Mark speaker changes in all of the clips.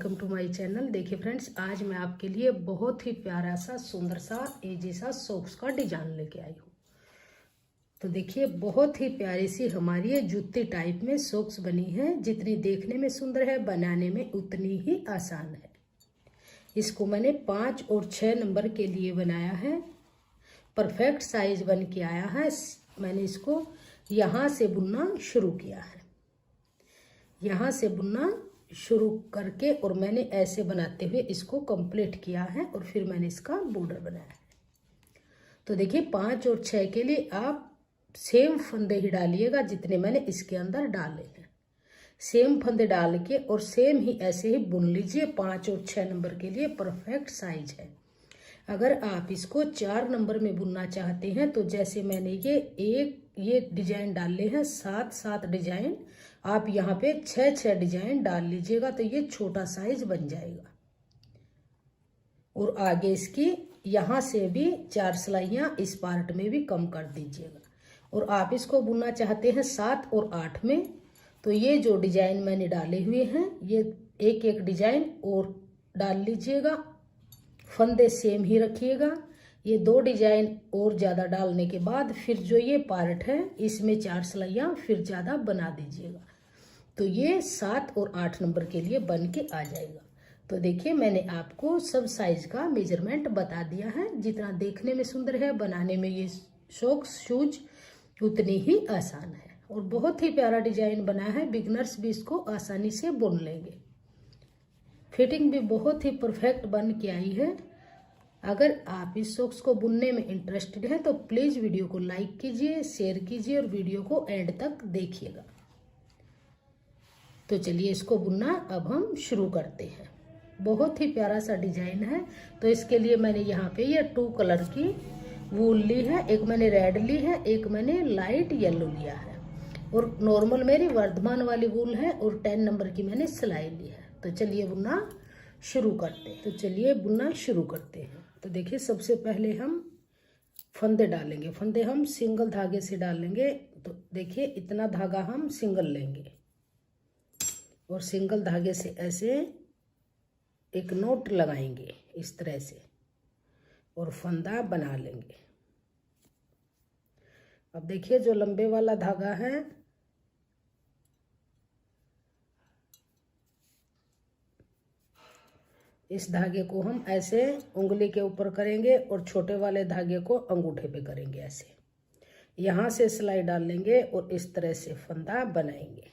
Speaker 1: Welcome to my channel. देखिए friends, आज मैं आपके लिए बहुत ही प्यारा सा सुंदर सा एजी सा सॉक्स का डिजाइन लेके आई हूँ। तो देखिए बहुत ही प्यारी सी हमारी ये जूती टाइप में सॉक्स बनी है। जितनी देखने में सुंदर है, बनाने में उतनी ही आसान है। इसको मैंने 5 और 6 नंबर के लिए बनाया है। परफेक्ट साइज बन के आया है। मैंने इसको यहाँ से बुनना शुरू किया है। यहाँ से बुनना शुरू करके और मैंने ऐसे बनाते हुए इसको कंप्लीट किया है और फिर मैंने इसका बॉर्डर बनाया है। तो देखिए 5 और 6 के लिए आप सेम फंदे ही डालिएगा जितने मैंने इसके अंदर डाले हैं। सेम फंदे डाल के और सेम ही ऐसे ही बुन लीजिए। 5 और 6 नंबर के लिए परफेक्ट साइज है। अगर आप इसको 4 नंबर में बुनना चाहते हैं तो जैसे मैंने ये डिजाइन डाले हैं, 7 डिजाइन, आप यहाँ पे 6 डिजाइन डाल लीजिएगा तो ये छोटा साइज बन जाएगा। और आगे इसकी यहाँ से भी 4 सिलाइयाँ इस पार्ट में भी कम कर दीजिएगा। और आप इसको बुनना चाहते हैं 7 और 8 में तो ये जो डिजाइन मैंने डाले हुए हैं ये एक डिजाइन और डाल लीजिएगा। फंदे सेम ही रखिएगा। ये 2 डिजाइन और ज़्यादा डालने के बाद फिर जो ये पार्ट है इसमें 4 सिलाइयाँ फिर ज़्यादा बना दीजिएगा। तो ये 7 और 8 नंबर के लिए बन के आ जाएगा। तो देखिए मैंने आपको सब साइज का मेजरमेंट बता दिया है। जितना देखने में सुंदर है, बनाने में ये सॉक्स शूज उतनी ही आसान है। और बहुत ही प्यारा डिजाइन बना है। बिगनर्स भी इसको आसानी से बुन लेंगे। फिटिंग भी बहुत ही परफेक्ट बन के आई है। अगर आप इस सॉक्स को बुनने में इंटरेस्टेड हैं तो प्लीज़ वीडियो को लाइक कीजिए, शेयर कीजिए और वीडियो को एंड तक देखिएगा। तो चलिए इसको बुनना अब हम शुरू करते हैं। बहुत ही प्यारा सा डिजाइन है। तो इसके लिए मैंने यहाँ पे ये 2 कलर की वूल ली है। एक मैंने रेड ली है, एक मैंने लाइट येलो लिया है। और नॉर्मल मेरी वर्धमान वाली वूल है और 10 नंबर की मैंने सिलाई ली है। तो चलिए बुनना शुरू करते हैं। तो चलिए बुनना शुरू करते हैं। तो देखिए सबसे पहले हम फंदे डालेंगे। फंदे हम सिंगल धागे से डालेंगे। तो देखिए इतना धागा हम सिंगल लेंगे और सिंगल धागे से ऐसे एक नोट लगाएंगे इस तरह से और फंदा बना लेंगे। अब देखिए जो लंबे वाला धागा है इस धागे को हम ऐसे उंगली के ऊपर करेंगे और छोटे वाले धागे को अंगूठे पे करेंगे। ऐसे यहाँ से सिलाई डाल लेंगे और इस तरह से फंदा बनाएंगे।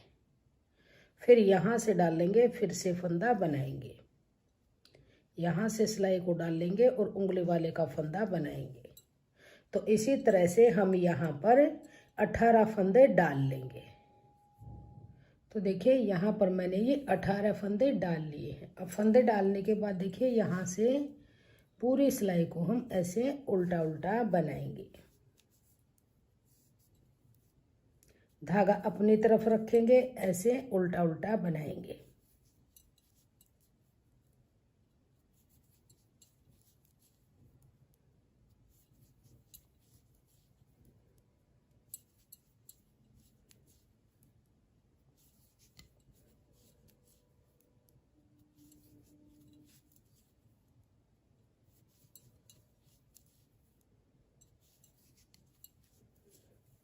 Speaker 1: फिर यहाँ से डाल लेंगे, फिर से फंदा बनाएंगे। यहाँ से सिलाई को डाल लेंगे और उंगली वाले का फंदा बनाएंगे। तो इसी तरह से हम यहाँ पर 18 फंदे डाल लेंगे। तो देखिए यहाँ पर मैंने ये 18 फंदे डाल लिए हैं। अब फंदे डालने के बाद देखिए यहाँ से पूरी सिलाई को हम ऐसे उल्टा उल्टा बनाएंगे। धागा अपनी तरफ रखेंगे, ऐसे उल्टा उल्टा बनाएंगे।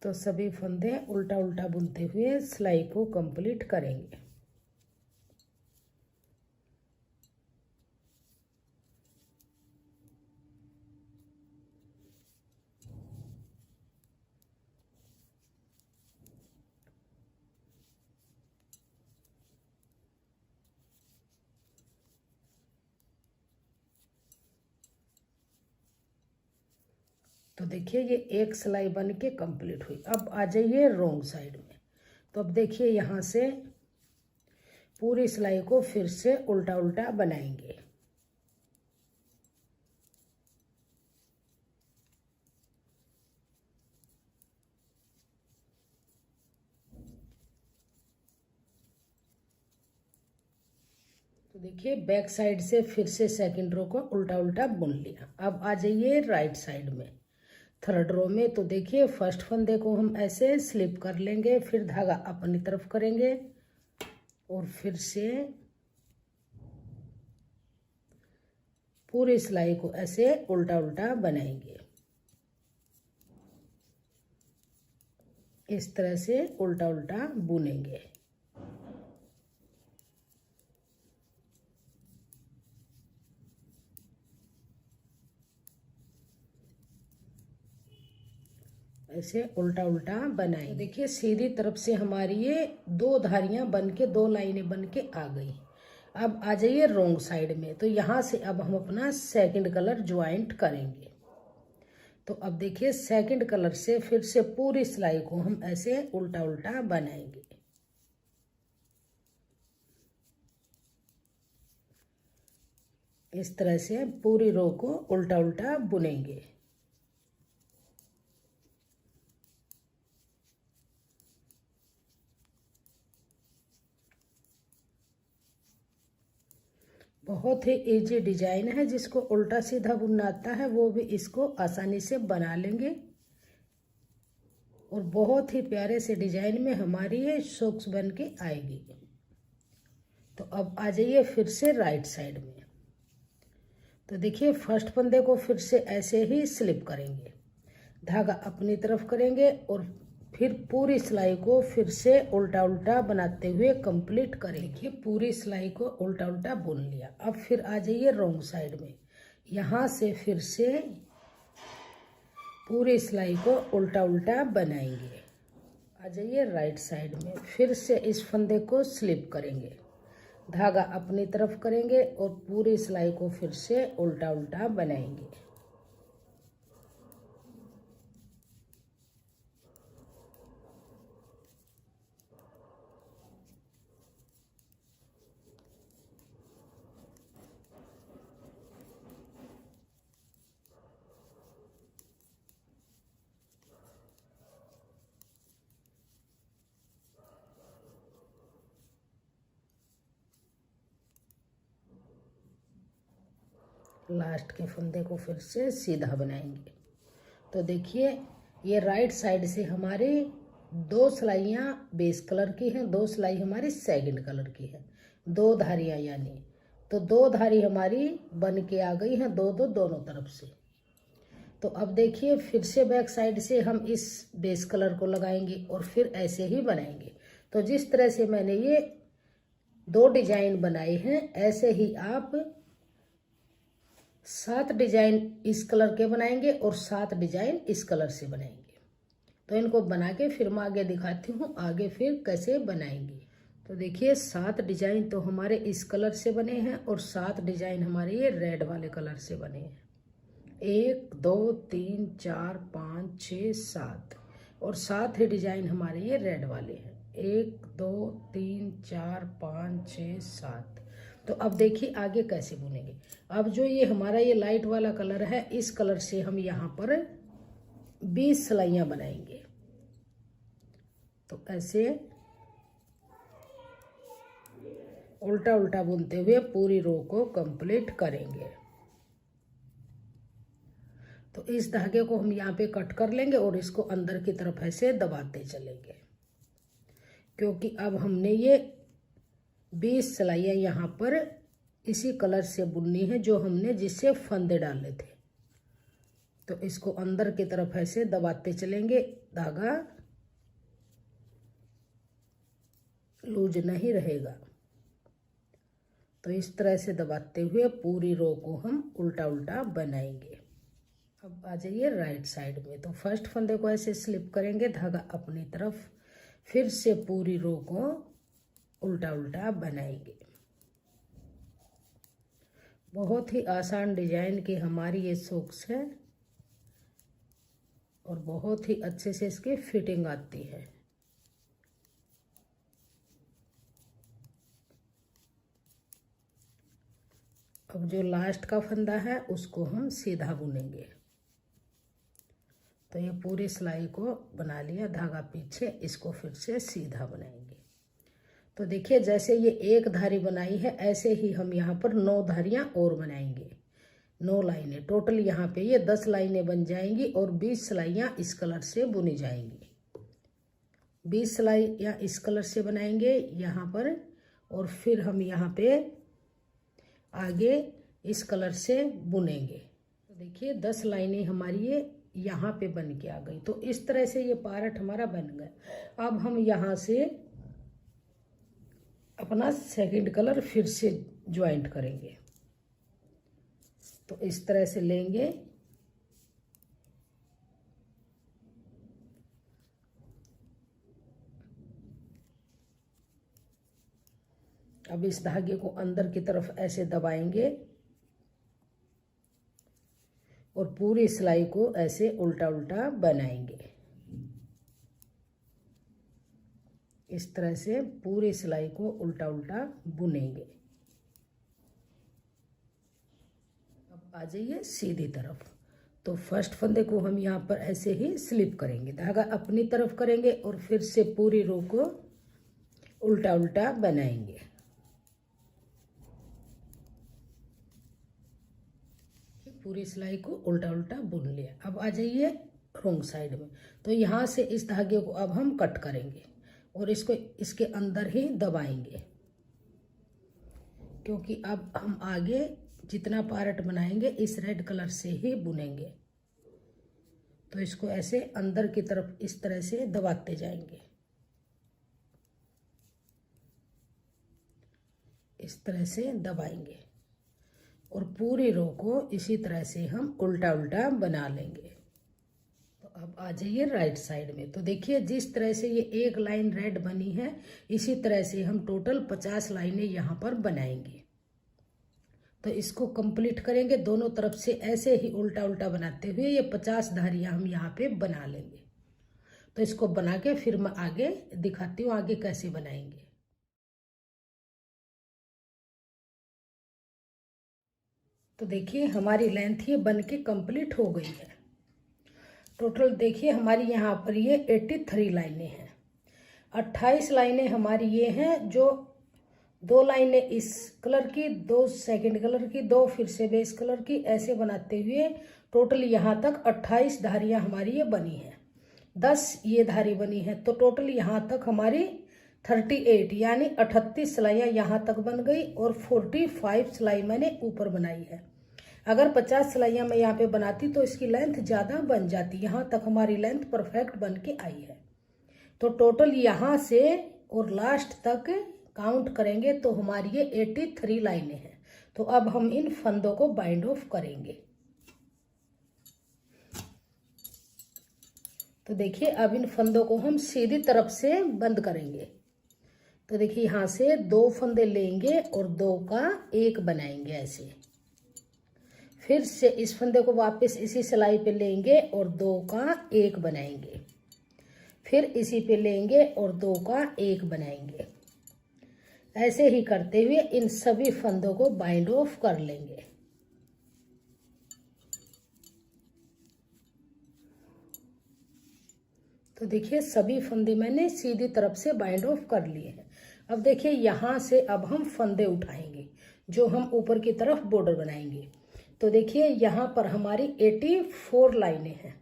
Speaker 1: तो सभी फंदे उल्टा उल्टा बुनते हुए सिलाई को कंप्लीट करेंगे। तो देखिए ये एक सिलाई बन के कंप्लीट हुई। अब आ जाइए रोंग साइड में। तो अब देखिए यहाँ से पूरी सिलाई को फिर से उल्टा उल्टा बनाएंगे। तो देखिए बैक साइड से फिर से सेकंड रो को उल्टा उल्टा बुन लिया। अब आ जाइए राइट साइड में, थर्ड रो में। तो देखिए फर्स्ट फंदे को हम ऐसे स्लिप कर लेंगे, फिर धागा अपनी तरफ करेंगे और फिर से पूरी सिलाई को ऐसे उल्टा उल्टा बनाएंगे। इस तरह से उल्टा उल्टा बुनेंगे। ऐसे उल्टा उल्टा बनाएंगे। तो देखिए सीधी तरफ से हमारी ये 2 धारियां बन के 2 लाइनें बन के आ गई। अब आ जाइए रोंग साइड में। तो यहाँ से अब हम अपना सेकंड कलर ज्वाइंट करेंगे। तो अब देखिए सेकंड कलर से फिर से पूरी सिलाई को हम ऐसे उल्टा उल्टा बनाएंगे। इस तरह से पूरी रो को उल्टा उल्टा बुनेंगे। बहुत ही इजी डिजाइन है, जिसको उल्टा सीधा बुनना आता है वो भी इसको आसानी से बना लेंगे। और बहुत ही प्यारे से डिजाइन में हमारी ये सॉक्स बन के आएगी। तो अब आ जाइए फिर से राइट साइड में। तो देखिए फर्स्ट फंदे को फिर से ऐसे ही स्लिप करेंगे, धागा अपनी तरफ करेंगे और फिर पूरी सिलाई को फिर से उल्टा उल्टा बनाते हुए कंप्लीट करेंगे। देखिए पूरी सिलाई को उल्टा उल्टा बुन लिया। अब फिर आ जाइए रॉन्ग साइड में। यहाँ से फिर से पूरी सिलाई को उल्टा उल्टा बनाएंगे। आ जाइए राइट साइड में। फिर से इस फंदे को स्लिप करेंगे, धागा अपनी तरफ करेंगे और पूरी सिलाई को फिर से उल्टा उल्टा बनाएंगे। लास्ट के फंदे को फिर से सीधा बनाएंगे। तो देखिए ये राइट साइड से हमारी 2 सिलाइयाँ बेस कलर की हैं, 2 सिलाई हमारी सेकंड कलर की है, 2 धारियाँ यानी। तो 2 धारी हमारी बन के आ गई हैं, 2 2 दोनों तरफ से। तो अब देखिए फिर से बैक साइड से हम इस बेस कलर को लगाएंगे और फिर ऐसे ही बनाएंगे। तो जिस तरह से मैंने ये 2 डिजाइन बनाए हैं, ऐसे ही आप 7 डिजाइन इस कलर के बनाएंगे और 7 डिजाइन इस कलर से बनाएंगे। तो इनको बना के फिर मैं आगे दिखाती हूँ आगे फिर कैसे बनाएंगे। तो देखिए 7 डिजाइन तो हमारे इस कलर से बने हैं और 7 डिजाइन हमारे ये रेड वाले कलर से बने हैं। 1 2 3 4 5 6 7 और 7 ही डिजाइन हमारे ये रेड वाले हैं। 1 2 3 4 5 6 7। तो अब देखिए आगे कैसे बुनेंगे। अब जो ये हमारा ये लाइट वाला कलर है, इस कलर से हम यहाँ पर 20 सिलाइयाँ बनाएंगे। तो ऐसे उल्टा उल्टा बुनते हुए पूरी रो को कंप्लीट करेंगे। तो इस धागे को हम यहाँ पे कट कर लेंगे और इसको अंदर की तरफ ऐसे दबाते चलेंगे, क्योंकि अब हमने ये 20 सिलाइयाँ यहाँ पर इसी कलर से बुननी है जो हमने जिससे फंदे डाले थे। तो इसको अंदर की तरफ ऐसे दबाते चलेंगे, धागा लूज नहीं रहेगा। तो इस तरह से दबाते हुए पूरी रो को हम उल्टा उल्टा बनाएंगे। अब आ जाइए राइट साइड में। तो फर्स्ट फंदे को ऐसे स्लिप करेंगे, धागा अपनी तरफ, फिर से पूरी रो को उल्टा उल्टा बनाएंगे। बहुत ही आसान डिजाइन की हमारी ये सॉक्स है और बहुत ही अच्छे से इसकी फिटिंग आती है। अब जो लास्ट का फंदा है उसको हम सीधा बुनेंगे। तो ये पूरी सिलाई को बना लिया, धागा पीछे, इसको फिर से सीधा बनाएंगे। तो देखिए जैसे ये 1 धारी बनाई है, ऐसे ही हम यहाँ पर 9 धारियाँ और बनाएंगे। 9 लाइनें टोटल यहाँ पे ये 10 लाइनें बन जाएंगी और 20 सिलाइयाँ इस कलर से बुनी जाएंगी। 20 सिलाइयाँ इस कलर से बनाएंगे यहाँ पर, और फिर हम यहाँ पे आगे इस कलर से बुनेंगे। तो देखिए 10 लाइनें हमारी ये यहाँ पे बन के आ गई। तो इस तरह से ये पार्ट हमारा बन गया। अब हम यहाँ से अपना सेकंड कलर फिर से ज्वाइंट करेंगे। तो इस तरह से लेंगे, अब इस धागे को अंदर की तरफ ऐसे दबाएंगे और पूरी सिलाई को ऐसे उल्टा उल्टा बनाएंगे। इस तरह से पूरी सिलाई को उल्टा उल्टा बुनेंगे। अब आ जाइए सीधी तरफ। तो फर्स्ट फंदे को हम यहाँ पर ऐसे ही स्लिप करेंगे, धागा अपनी तरफ करेंगे और फिर से पूरी रो को उल्टा उल्टा बनाएंगे। पूरी सिलाई को उल्टा उल्टा बुन लिया। अब आ जाइए रॉन्ग साइड में। तो यहाँ से इस धागे को अब हम कट करेंगे और इसको इसके अंदर ही दबाएंगे, क्योंकि अब हम आगे जितना पार्ट बनाएंगे इस रेड कलर से ही बुनेंगे। तो इसको ऐसे अंदर की तरफ इस तरह से दबाते जाएंगे। इस तरह से दबाएंगे और पूरी रो को इसी तरह से हम उल्टा उल्टा बना लेंगे। तो अब आ जाइए राइट साइड में। तो देखिए जिस तरह से ये एक लाइन रेड बनी है, इसी तरह से हम टोटल 50 लाइनें यहाँ पर बनाएंगे। तो इसको कंप्लीट करेंगे दोनों तरफ से ऐसे ही उल्टा उल्टा बनाते हुए ये 50 धारियां हम यहाँ पे बना लेंगे। तो इसको बना के फिर मैं आगे दिखाती हूँ आगे कैसे बनाएंगे। तो देखिए हमारी लेंथ ये बन के कंप्लीट हो गई है। टोटल देखिए हमारी यहाँ पर ये 83 लाइनें हैं। 28 लाइनें हमारी ये हैं, जो 2 लाइनें इस कलर की, 2 सेकंड कलर की, 2 फिर से बेस कलर की, ऐसे बनाते हुए टोटल यहाँ तक 28 धारियाँ हमारी ये बनी हैं। 10 ये धारी बनी है, तो टोटल यहाँ तक हमारी 38 यानी 38 सिलाइयाँ यहाँ तक बन गई और 45 सिलाई मैंने ऊपर बनाई है। अगर 50 सिलाइयाँ मैं यहाँ पे बनाती तो इसकी लेंथ ज़्यादा बन जाती। यहाँ तक हमारी लेंथ परफेक्ट बन के आई है। तो टोटल यहाँ से और लास्ट तक काउंट करेंगे तो हमारी ये 83 लाइनें हैं। तो अब हम इन फंदों को बाइंड ऑफ करेंगे। तो देखिए अब इन फंदों को हम सीधी तरफ से बंद करेंगे। तो देखिए यहाँ से 2 फंदे लेंगे और 2 का 1 बनाएंगे ऐसे। फिर से इस फंदे को वापस इसी सिलाई पे लेंगे और 2 का 1 बनाएंगे। फिर इसी पे लेंगे और 2 का 1 बनाएंगे। ऐसे ही करते हुए इन सभी फंदों को बाइंड ऑफ कर लेंगे। तो देखिए सभी फंदे मैंने सीधी तरफ से बाइंड ऑफ कर लिए हैं। अब देखिए यहाँ से अब हम फंदे उठाएंगे जो हम ऊपर की तरफ बॉर्डर बनाएंगे। तो देखिए यहाँ पर हमारी 84 लाइनें हैं।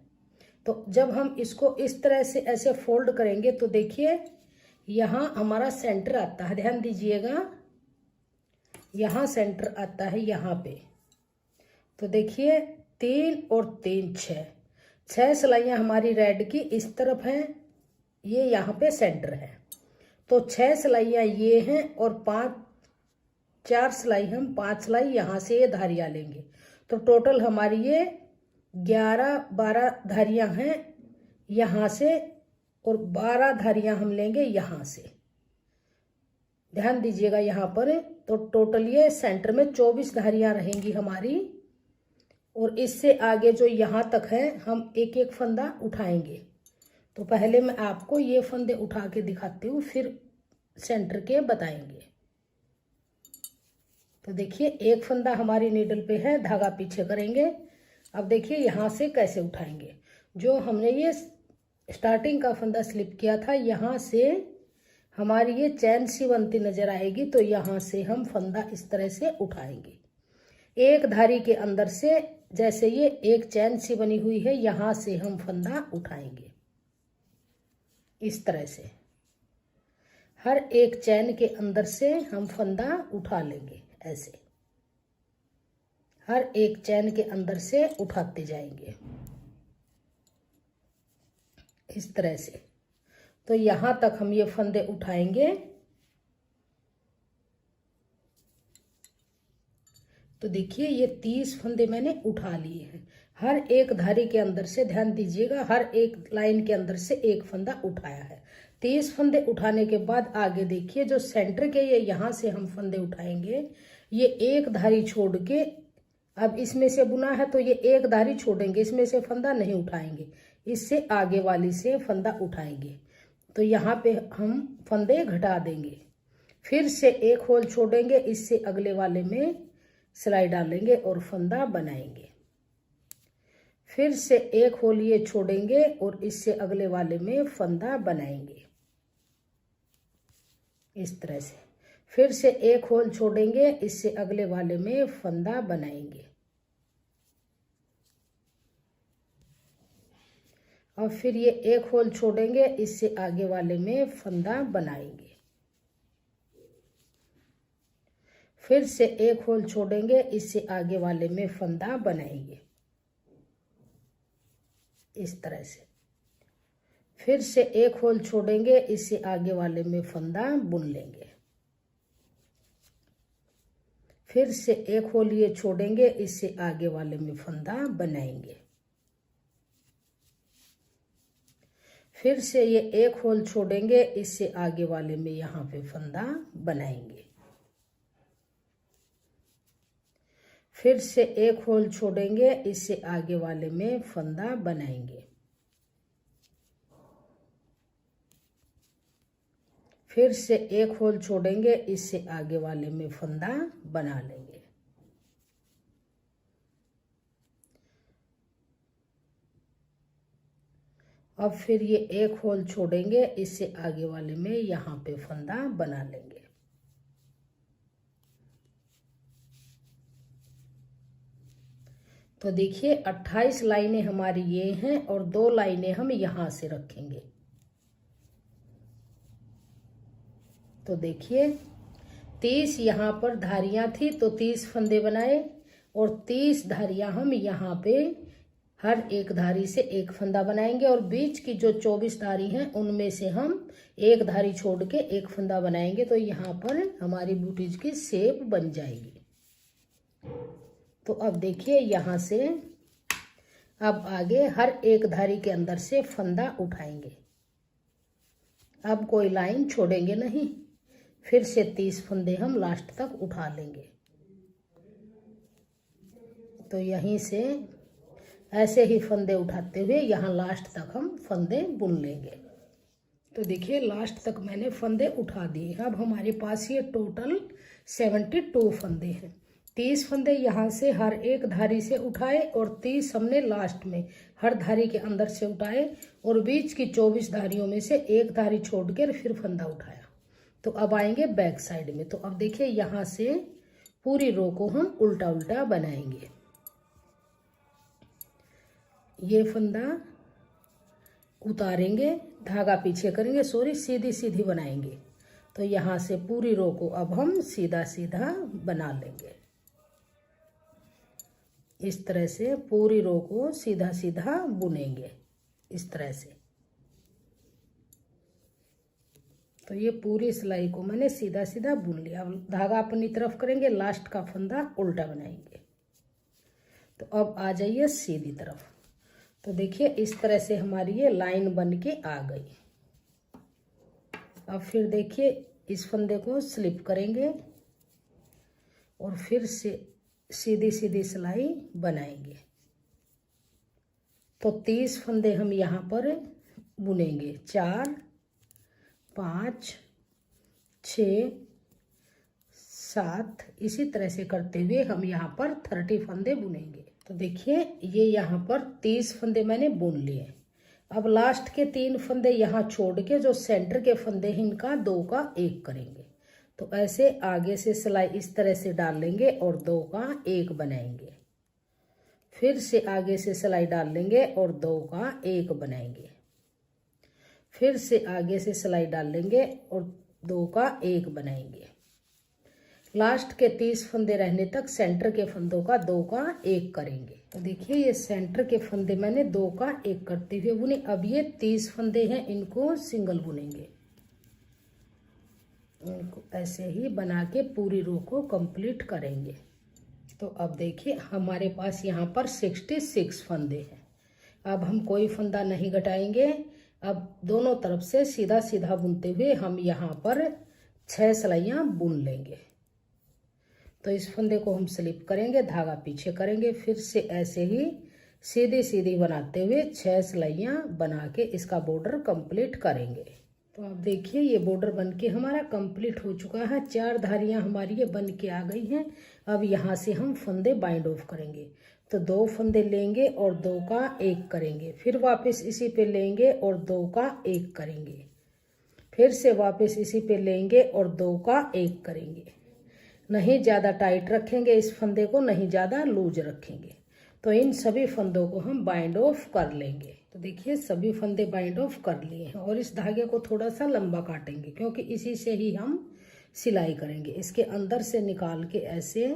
Speaker 1: तो जब हम इसको इस तरह से ऐसे फोल्ड करेंगे तो देखिए यहाँ हमारा सेंटर आता है, ध्यान दीजिएगा, यहाँ सेंटर आता है यहाँ पे। तो देखिए 3 और 3 6 सिलाइयाँ हमारी रेड की इस तरफ हैं, ये यहाँ पे सेंटर है। तो 6 सिलाइयाँ ये हैं और 4 सिलाई हम 5 सिलाई यहाँ से ये धारियाँ लेंगे। तो टोटल हमारी ये 11-12 धारियाँ हैं यहाँ से और 12 धारियाँ हम लेंगे यहाँ से। ध्यान दीजिएगा यहाँ पर। तो टोटल ये सेंटर में 24 धारियाँ रहेंगी हमारी और इससे आगे जो यहाँ तक है हम एक एक फंदा उठाएंगे। तो पहले मैं आपको ये फंदे उठा के दिखाती हूँ, फिर सेंटर के बताएंगे। तो देखिए एक फंदा हमारी नीडल पे है, धागा पीछे करेंगे। अब देखिए यहाँ से कैसे उठाएंगे। जो हमने ये स्टार्टिंग का फंदा स्लिप किया था यहाँ से हमारी ये चैन सी बनती नजर आएगी। तो यहाँ से हम फंदा इस तरह से उठाएंगे। एक धारी के अंदर से जैसे ये एक चैन सी बनी हुई है यहाँ से हम फंदा उठाएंगे इस तरह से। हर एक चैन के अंदर से हम फंदा उठा लेंगे ऐसे। हर एक चैन के अंदर से उठाते जाएंगे इस तरह से। तो यहां तक हम ये फंदे उठाएंगे। तो देखिए ये 30 फंदे मैंने उठा लिए हैं। हर एक धारी के अंदर से, ध्यान दीजिएगा, हर एक लाइन के अंदर से एक फंदा उठाया है। 30 फंदे उठाने के बाद आगे देखिए जो सेंटर के ये यहाँ से हम फंदे उठाएंगे, ये एक धारी छोड़ के, अब इसमें से बुना है तो ये एक धारी छोड़ेंगे, इसमें से फंदा नहीं उठाएंगे, इससे आगे वाली से फंदा उठाएंगे। तो यहाँ पे हम फंदे घटा देंगे, फिर से एक होल छोड़ेंगे, इससे अगले वाले में सिलाई डालेंगे और फंदा बनाएंगे। फिर से एक होल ये छोड़ेंगे और इससे अगले वाले में फंदा बनाएंगे इस तरह से। फिर से एक होल छोड़ेंगे, इससे अगले वाले में फंदा बनाएंगे। और फिर ये एक होल छोड़ेंगे, इससे आगे वाले में फंदा बनाएंगे। फिर से एक होल छोड़ेंगे, इससे आगे वाले में फंदा बनाएंगे इस तरह से। फिर से एक होल छोड़ेंगे, इससे आगे वाले में फंदा बुन लेंगे। फिर से एक होल ये छोड़ेंगे, इससे आगे वाले में फंदा बनाएंगे। फिर से ये एक होल छोड़ेंगे, इससे आगे वाले में यहाँ पे फंदा बनाएंगे। फिर से एक होल छोड़ेंगे, इससे आगे वाले में फंदा बनाएंगे। फिर से एक होल छोड़ेंगे, इससे आगे वाले में फंदा बना लेंगे। अब फिर ये एक होल छोड़ेंगे, इससे आगे वाले में यहाँ पे फंदा बना लेंगे। तो देखिए 28 लाइनें हमारी ये हैं और 2 लाइनें हम यहां से रखेंगे। तो देखिए 30 यहाँ पर धारियां थी तो 30 फंदे बनाए और 30 धारियां हम यहाँ पे हर एक धारी से एक फंदा बनाएंगे और बीच की जो 24 धारी हैं उनमें से हम एक धारी छोड़ के एक फंदा बनाएंगे। तो यहाँ पर हमारी बूटीज की शेप बन जाएगी। तो अब देखिए यहाँ से अब आगे हर एक धारी के अंदर से फंदा उठाएंगे। अब कोई लाइन छोड़ेंगे नहीं, फिर से 30 फंदे हम लास्ट तक उठा लेंगे। तो यहीं से ऐसे ही फंदे उठाते हुए यहाँ लास्ट तक हम फंदे बुन लेंगे। तो देखिए लास्ट तक मैंने फंदे उठा दिए। अब हमारे पास ये टोटल 72 फंदे हैं। 30 फंदे यहाँ से हर एक धारी से उठाए और 30 हमने लास्ट में हर धारी के अंदर से उठाए और बीच की 24 धारियों में से एक धारी छोड़ कर फिर फंदा उठाया। तो अब आएंगे बैक साइड में। तो अब देखिए यहाँ से पूरी रो को हम उल्टा उल्टा बनाएंगे। ये फंदा उतारेंगे, धागा पीछे करेंगे, सीधी सीधी बनाएंगे। तो यहाँ से पूरी रो को अब हम सीधा सीधा बना लेंगे। इस तरह से पूरी रो को सीधा सीधा बुनेंगे इस तरह से। तो ये पूरी सिलाई को मैंने सीधा सीधा बुन लिया। अब धागा अपनी तरफ करेंगे, लास्ट का फंदा उल्टा बनाएंगे। तो अब आ जाइए सीधी तरफ। तो देखिए इस तरह से हमारी ये लाइन बन के आ गई। अब फिर देखिए इस फंदे को स्लिप करेंगे और फिर से सीधी सीधी सिलाई बनाएंगे। तो 30 फंदे हम यहाँ पर बुनेंगे। 4 5 6 7 इसी तरह से करते हुए हम यहाँ पर 30 फंदे बुनेंगे। तो देखिए ये यहाँ पर 30 फंदे मैंने बुन लिए। अब लास्ट के 3 फंदे यहाँ छोड़ के जो सेंटर के फंदे हैं इनका 2 का 1 करेंगे। तो ऐसे आगे से सिलाई इस तरह से डाल लेंगे और 2 का 1 बनाएंगे। फिर से आगे से सिलाई डाल लेंगे और 2 का 1 बनाएंगे। फिर से आगे से सिलाई डाल लेंगे और 2 का 1 बनाएंगे। लास्ट के 30 फंदे रहने तक सेंटर के फंदों का 2 का 1 करेंगे। तो देखिए ये सेंटर के फंदे मैंने 2 का 1 करते हुए बुने। अब ये 30 फंदे हैं, इनको सिंगल बुनेंगे। इनको ऐसे ही बना के पूरी रो को कंप्लीट करेंगे। तो अब देखिए हमारे पास यहाँ पर 66 फंदे हैं। अब हम कोई फंदा नहीं घटाएंगे। अब दोनों तरफ से सीधा सीधा बुनते हुए हम यहाँ पर 6 सिलाइयाँ बुन लेंगे। तो इस फंदे को हम स्लिप करेंगे, धागा पीछे करेंगे, फिर से ऐसे ही सीधी सीधी बनाते हुए 6 सिलाइयाँ बना के इसका बॉर्डर कंप्लीट करेंगे। तो आप देखिए ये बॉर्डर बनके हमारा कंप्लीट हो चुका है। 4 धारियाँ हमारी ये बन के आ गई हैं। अब यहाँ से हम फंदे बाइंड ऑफ करेंगे। तो 2 फंदे लेंगे और 2 का 1 करेंगे, फिर वापस इसी पे लेंगे और 2 का 1 करेंगे, फिर से वापस इसी पे लेंगे और 2 का 1 करेंगे। नहीं ज़्यादा टाइट रखेंगे इस फंदे को, नहीं ज़्यादा लूज रखेंगे। तो इन सभी फंदों को हम बाइंड ऑफ कर लेंगे। तो देखिए सभी फंदे बाइंड ऑफ कर लिए हैं और इस धागे को थोड़ा सा लंबा काटेंगे क्योंकि इसी से ही हम सिलाई करेंगे। इसके अंदर से निकाल के ऐसे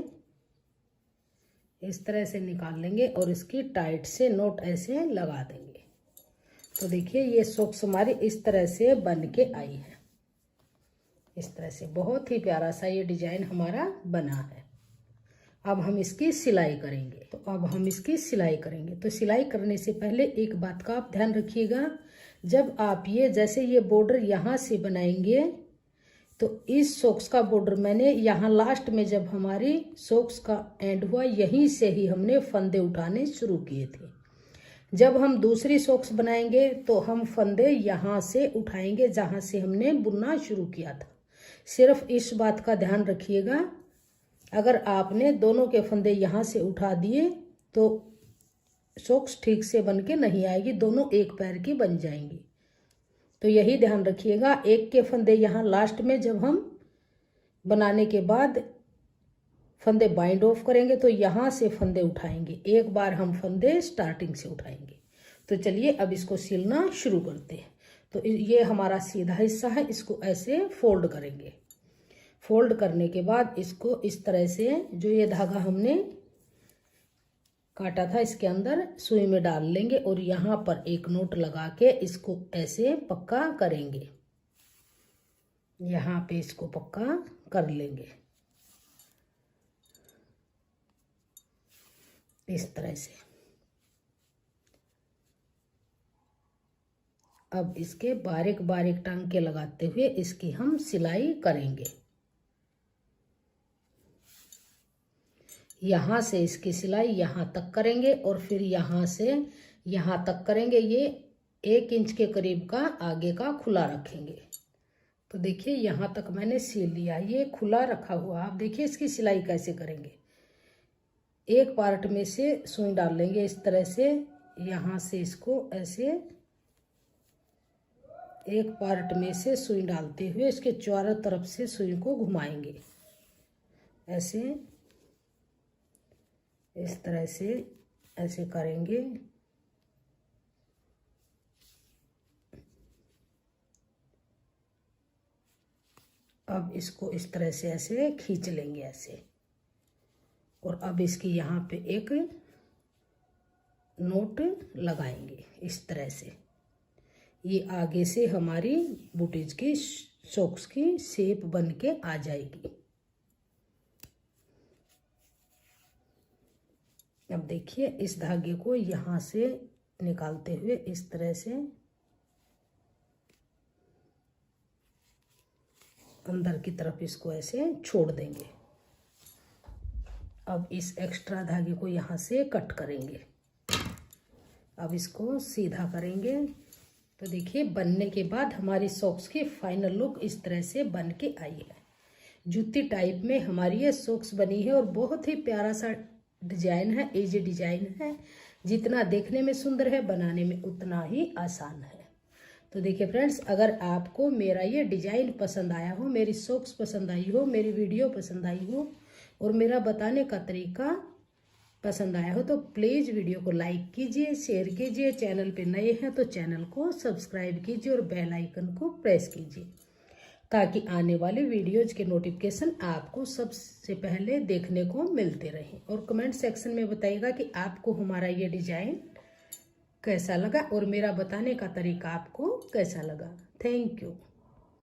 Speaker 1: इस तरह से निकाल लेंगे और इसकी टाइट से नोट ऐसे लगा देंगे। तो देखिए ये सॉक्स हमारी इस तरह से बन के आई है। इस तरह से बहुत ही प्यारा सा ये डिजाइन हमारा बना है। अब हम इसकी सिलाई करेंगे। तो अब हम इसकी सिलाई करेंगे। तो सिलाई करने से पहले एक बात का आप ध्यान रखिएगा, जब आप ये जैसे ये बॉर्डर यहाँ से बनाएंगे तो इस सॉक्स का बॉर्डर मैंने यहाँ लास्ट में जब हमारी सॉक्स का एंड हुआ यहीं से ही हमने फंदे उठाने शुरू किए थे। जब हम दूसरी सॉक्स बनाएंगे तो हम फंदे यहाँ से उठाएंगे जहाँ से हमने बुनना शुरू किया था। सिर्फ इस बात का ध्यान रखिएगा, अगर आपने दोनों के फंदे यहाँ से उठा दिए तो सॉक्स ठीक से बन के नहीं आएगी, दोनों एक पैर की बन जाएंगी। तो यही ध्यान रखिएगा। एक के फंदे यहाँ लास्ट में जब हम बनाने के बाद फंदे बाइंड ऑफ करेंगे तो यहाँ से फंदे उठाएंगे। एक बार हम फंदे स्टार्टिंग से उठाएंगे। तो चलिए अब इसको सिलना शुरू करते हैं। तो ये हमारा सीधा हिस्सा है, इसको ऐसे फोल्ड करेंगे। फोल्ड करने के बाद इसको इस तरह से जो ये धागा हमने काटा था इसके अंदर सुई में डाल लेंगे और यहाँ पर एक नोट लगा के इसको ऐसे पक्का करेंगे। यहाँ पे इसको पक्का कर लेंगे इस तरह से। अब इसके बारीक बारीक टांके लगाते हुए इसकी हम सिलाई करेंगे। यहाँ से इसकी सिलाई यहाँ तक करेंगे और फिर यहाँ से यहाँ तक करेंगे। ये 1 इंच के करीब का आगे का खुला रखेंगे। तो देखिए यहाँ तक मैंने सिल लिया, ये खुला रखा हुआ। आप देखिए इसकी सिलाई कैसे करेंगे। एक पार्ट में से सुई डाल लेंगे इस तरह से, यहाँ से इसको ऐसे एक पार्ट में से सुई डालते हुए इसके चारों तरफ से सुई को घुमाएंगे ऐसे, इस तरह से ऐसे करेंगे। अब इसको इस तरह से ऐसे खींच लेंगे ऐसे, और अब इसकी यहाँ पे एक नोट लगाएंगे इस तरह से। ये आगे से हमारी बूटीज की सॉक्स की शेप बन के आ जाएगी। अब देखिए इस धागे को यहाँ से निकालते हुए इस तरह से अंदर की तरफ इसको ऐसे छोड़ देंगे। अब इस एक्स्ट्रा धागे को यहाँ से कट करेंगे। अब इसको सीधा करेंगे। तो देखिए बनने के बाद हमारी सॉक्स की फाइनल लुक इस तरह से बन के आई है। जूती टाइप में हमारी ये सॉक्स बनी है और बहुत ही प्यारा सा डिजाइन है, इजी डिजाइन है। जितना देखने में सुंदर है बनाने में उतना ही आसान है। तो देखिए फ्रेंड्स, अगर आपको मेरा ये डिजाइन पसंद आया हो, मेरी सॉक्स पसंद आई हो, मेरी वीडियो पसंद आई हो और मेरा बताने का तरीका पसंद आया हो तो प्लीज़ वीडियो को लाइक कीजिए, शेयर कीजिए। चैनल पे नए हैं तो चैनल को सब्सक्राइब कीजिए और बेल आइकन को प्रेस कीजिए ताकि आने वाले वीडियोज के नोटिफिकेशन आपको सबसे पहले देखने को मिलते रहें। और कमेंट सेक्शन में बताइएगा कि आपको हमारा ये डिजाइन कैसा लगा और मेरा बताने का तरीका आपको कैसा लगा। Thank you.